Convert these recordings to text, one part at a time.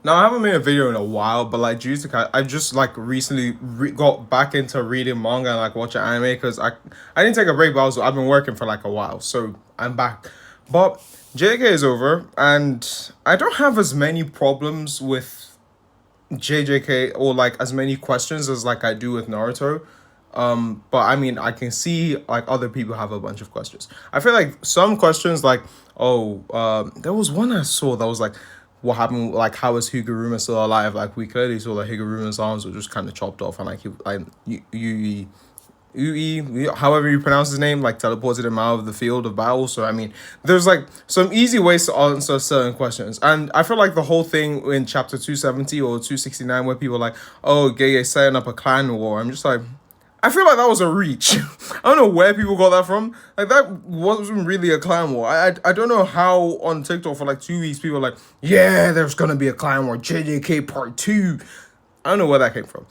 Now I haven't made a video in a while, but like I just like recently got back into reading manga and like watching anime because I didn't take a break, but I've been working for like a while, so I'm back. But JK is over, and I don't have as many problems with JJK or like as many questions as like I do with Naruto. But I mean, I can see like other people have a bunch of questions. I feel like some questions like, oh, there was one I saw that was like, what happened? Like, how is Higuruma still alive? Like, we clearly saw that Higuruma's arms were just kind of chopped off, and like however you pronounce his name, like teleported him out of the field of battle. So I mean, there's like some easy ways to answer certain questions, and I feel like the whole thing in chapter 270 or 269 where people are like, oh, Gege setting up a clan war. I'm just like, I feel like that was a reach. I don't know where people got that from. Like that wasn't really a clan war. I don't know how on TikTok for like 2 weeks people are like, yeah, there's gonna be a clan war, JJK part two. I don't know where that came from.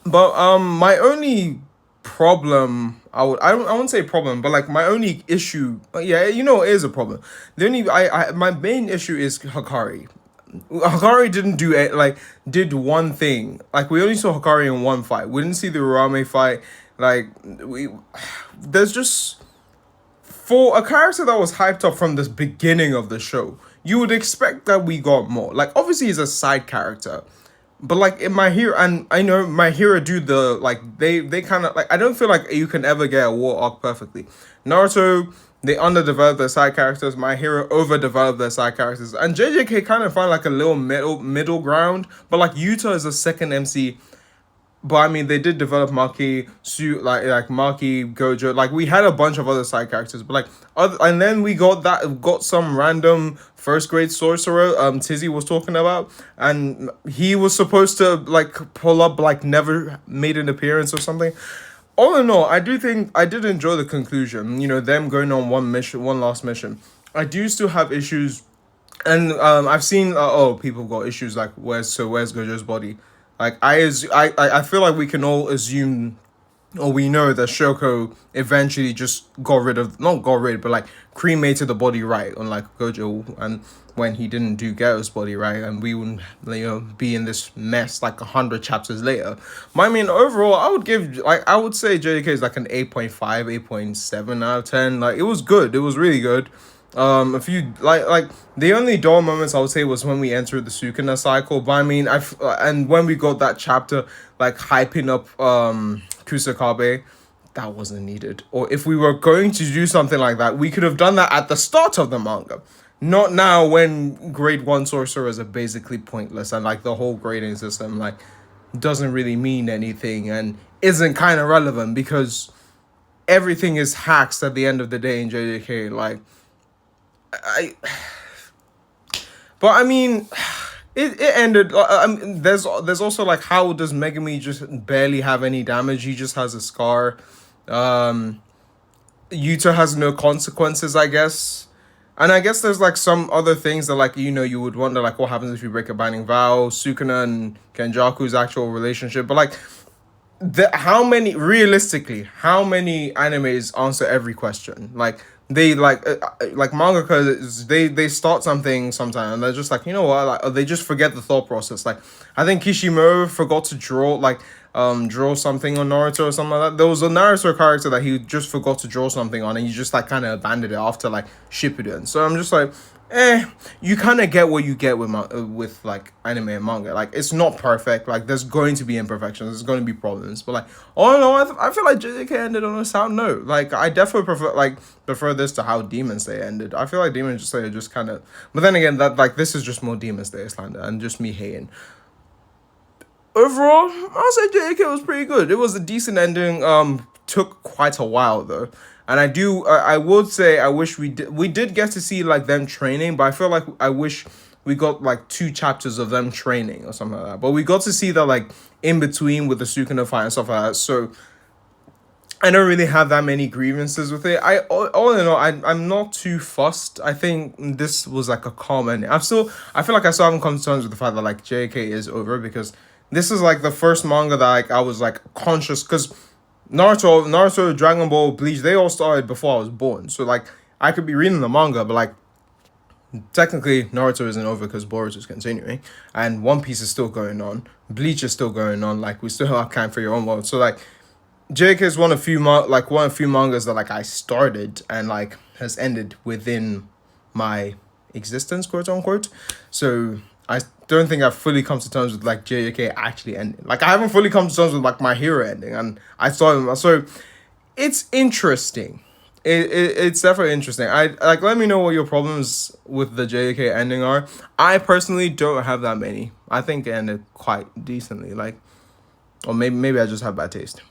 But my only problem, I won't say problem, but like my only issue, yeah, it is a problem. The only I my main issue is Hakari. Hakari didn't do it, like did one thing. Like we only saw Hakari in one fight. We didn't see the Urame fight. Like we there's just for a character that was hyped up from the beginning of the show, you would expect that we got more. Like obviously he's a side character. But like in my hero, and I know my hero do the like they kind of like I don't feel like you can ever get a war arc perfectly. Naruto, they underdeveloped their side characters. My hero overdeveloped their side characters, and JJK kind of find like a little middle ground. But like Yuta is a second MC, but I mean, they did develop Maki, like Maki, Gojo. Like we had a bunch of other side characters, but like other, and then we got some random first grade sorcerer. Tizzy was talking about, and he was supposed to like pull up, like never made an appearance or something. All in all, I do think I did enjoy the conclusion. Them going on one last mission. I do still have issues, and I've seen people got issues like where's Gojo's body. Like I feel like we can all assume or we know that Shoko eventually just got rid of not got rid but like cremated the body, right, unlike Gojo, and when he didn't do Geto's body, right, and we wouldn't be in this mess like 100 chapters later. But I mean overall I would say JK is like an 8.5, 8.7 out of 10. Like it was good, it was really good. A few like the only dull moments I would say was when we entered the Sukuna cycle. But I mean, and when we got that chapter like hyping up Kusakabe, that wasn't needed. Or if we were going to do something like that, we could have done that at the start of the manga, not now when grade one sorcerers are basically pointless and like the whole grading system like doesn't really mean anything and isn't kind of relevant because everything is hacks at the end of the day in JJK. Like I, but I mean, it ended. I mean, there's also like how does Megami just barely have any damage? He just has a scar. Um, Yuta has no consequences, I guess. And I guess there's like some other things that like you would wonder like what happens if you break a binding vow, Sukuna and Kenjaku's actual relationship, but like how many animes answer every question? Like they like mangaka, they start something sometime and they're just like, you know what, like they just forget the thought process. Like I think Kishimoto forgot to draw something on Naruto or something like that. There was a Naruto character that he just forgot to draw something on and he just like kind of abandoned it after like Shippuden. So I'm just like, you kind of get what you get with like anime and manga. Like it's not perfect. Like there's going to be imperfections. There's going to be problems. But like, all in all, I feel like JJK ended on a sound note. Like I definitely prefer this to how Demon Slayer ended. I feel like Demon Slayer just kind of. But then again, that like this is just more Demon Slayer slander and just me hating. Overall, I'll say JJK was pretty good. It was a decent ending. Took quite a while though. And I would say I wish we did get to see like them training, but I feel like I wish we got like 2 chapters of them training or something like that. But we got to see that like in between with the Sukuna fight and stuff like that. So I don't really have that many grievances with it. All in all, I'm not too fussed. I think this was like a calm ending. I feel like I still haven't come to terms with the fact that like JK is over because this is like the first manga that like I was like conscious because Naruto, Dragon Ball, Bleach, they all started before I was born. So like I could be reading the manga, but like technically Naruto isn't over because Boruto is continuing, and One Piece is still going on. Bleach is still going on. Like we still have Kind for Your Own World. So like Jjk is one of few mangas that like I started and like has ended within my existence, quote unquote. So I don't think I've fully come to terms with like JJK actually ending. Like I haven't fully come to terms with like My Hero ending, and I saw him. So it's interesting. It's definitely interesting. I like let me know what your problems with the JK ending are. I personally don't have that many. I think it ended quite decently. Like, or maybe I just have bad taste.